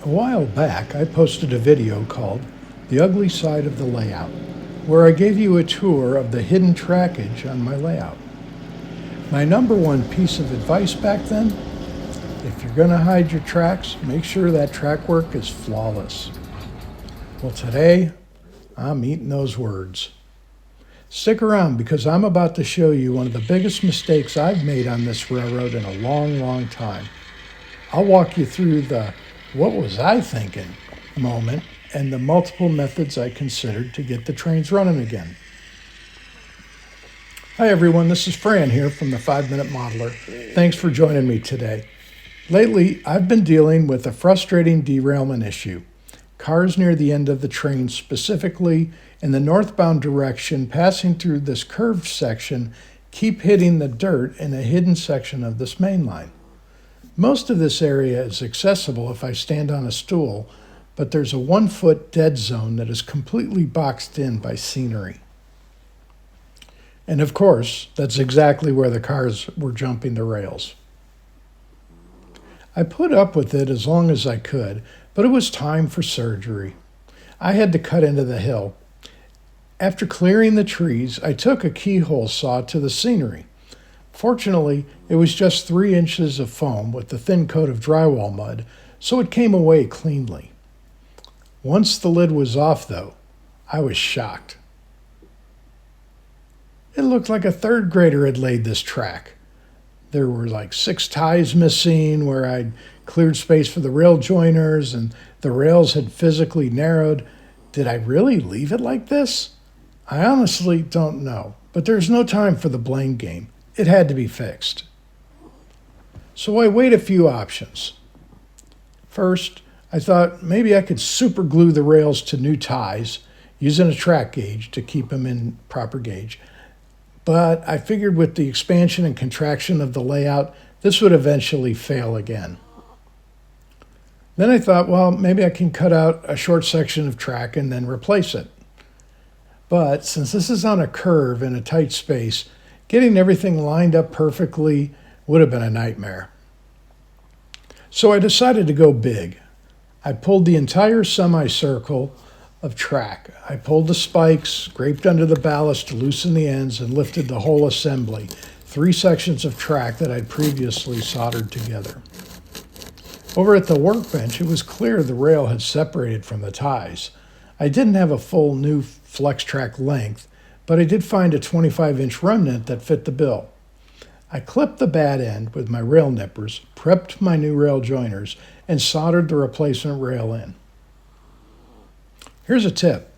A while back, I posted a video called The Ugly Side of the Layout, where I gave you a tour of the hidden trackage on my layout. My number one piece of advice back then, if you're going to hide your tracks, make sure that track work is flawless. Well, today, I'm eating those words. Stick around because I'm about to show you one of the biggest mistakes I've made on this railroad in a long, long time. I'll walk you through the "what was I thinking" moment and the multiple methods I considered to get the trains running again. Hi everyone, this is Fran here from the 5-Minute Modeler. Thanks for joining me today. Lately, I've been dealing with a frustrating derailment issue. Cars near the end of the train, specifically in the northbound direction passing through this curved section, keep hitting the dirt in a hidden section of this main line. Most of this area is accessible if I stand on a stool, but there's a 1-foot dead zone that is completely boxed in by scenery. And of course, that's exactly where the cars were jumping the rails. I put up with it as long as I could, but it was time for surgery. I had to cut into the hill. After clearing the trees, I took a keyhole saw to the scenery. Fortunately, it was just 3 inches of foam with a thin coat of drywall mud, so it came away cleanly. Once the lid was off, though, I was shocked. It looked like a 3rd grader had laid this track. There were like 6 ties missing where I'd cleared space for the rail joiners, and the rails had physically narrowed. Did I really leave it like this? I honestly don't know, but there's no time for the blame game. It had to be fixed. So I weighed a few options. First, I thought maybe I could super glue the rails to new ties using a track gauge to keep them in proper gauge. But I figured with the expansion and contraction of the layout, this would eventually fail again. Then I thought, well, maybe I can cut out a short section of track and then replace it. But since this is on a curve in a tight space, getting everything lined up perfectly would have been a nightmare. So I decided to go big. I pulled the entire semicircle of track. I pulled the spikes, scraped under the ballast to loosen the ends, and lifted the whole assembly, 3 sections of track that I'd previously soldered together. Over at the workbench, it was clear the rail had separated from the ties. I didn't have a full new flex track length, but I did find a 25-inch remnant that fit the bill. I clipped the bad end with my rail nippers, prepped my new rail joiners, and soldered the replacement rail in. Here's a tip.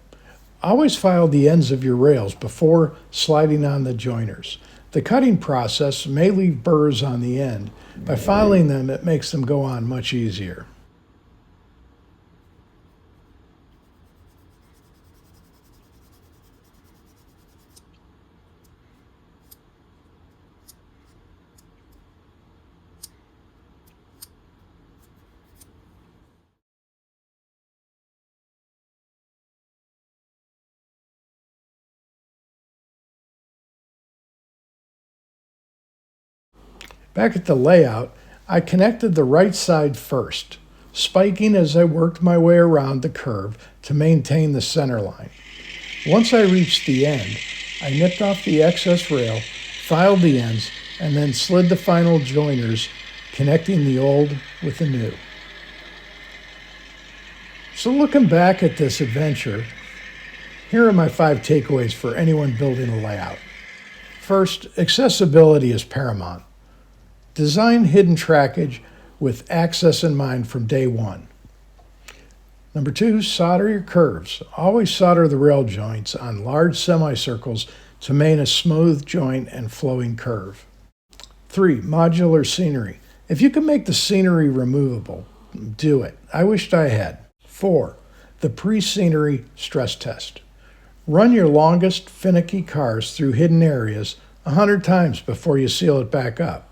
Always file the ends of your rails before sliding on the joiners. The cutting process may leave burrs on the end. By filing them, it makes them go on much easier. Back at the layout, I connected the right side first, spiking as I worked my way around the curve to maintain the center line. Once I reached the end, I nipped off the excess rail, filed the ends, and then slid the final joiners, connecting the old with the new. So looking back at this adventure, here are my 5 takeaways for anyone building a layout. First, accessibility is paramount. Design hidden trackage with access in mind from day one. Number 2, solder your curves. Always solder the rail joints on large semicircles to maintain a smooth joint and flowing curve. 3, modular scenery. If you can make the scenery removable, do it. I wished I had. 4, the pre-scenery stress test. Run your longest, finicky cars through hidden areas 100 times before you seal it back up.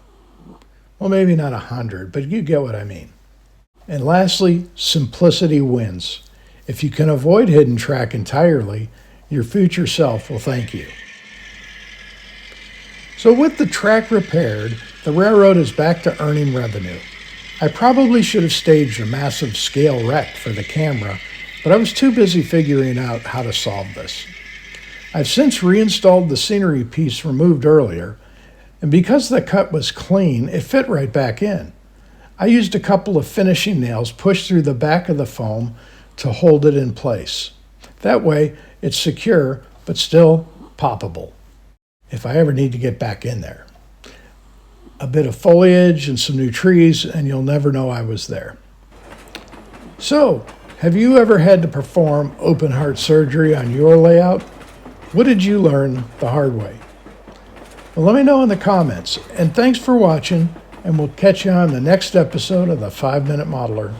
Well, maybe not 100, but you get what I mean. And lastly, simplicity wins. If you can avoid hidden track entirely, your future self will thank you. So with the track repaired, the railroad is back to earning revenue. I probably should have staged a massive scale wreck for the camera, but I was too busy figuring out how to solve this. I've since reinstalled the scenery piece removed earlier, and because the cut was clean, it fit right back in. I used a couple of finishing nails pushed through the back of the foam to hold it in place. That way, it's secure, but still poppable if I ever need to get back in there. A bit of foliage and some new trees, and you'll never know I was there. So, have you ever had to perform open heart surgery on your layout? What did you learn the hard way? Well, let me know in the comments, and thanks for watching, and we'll catch you on the next episode of the 5 Minute Modeler.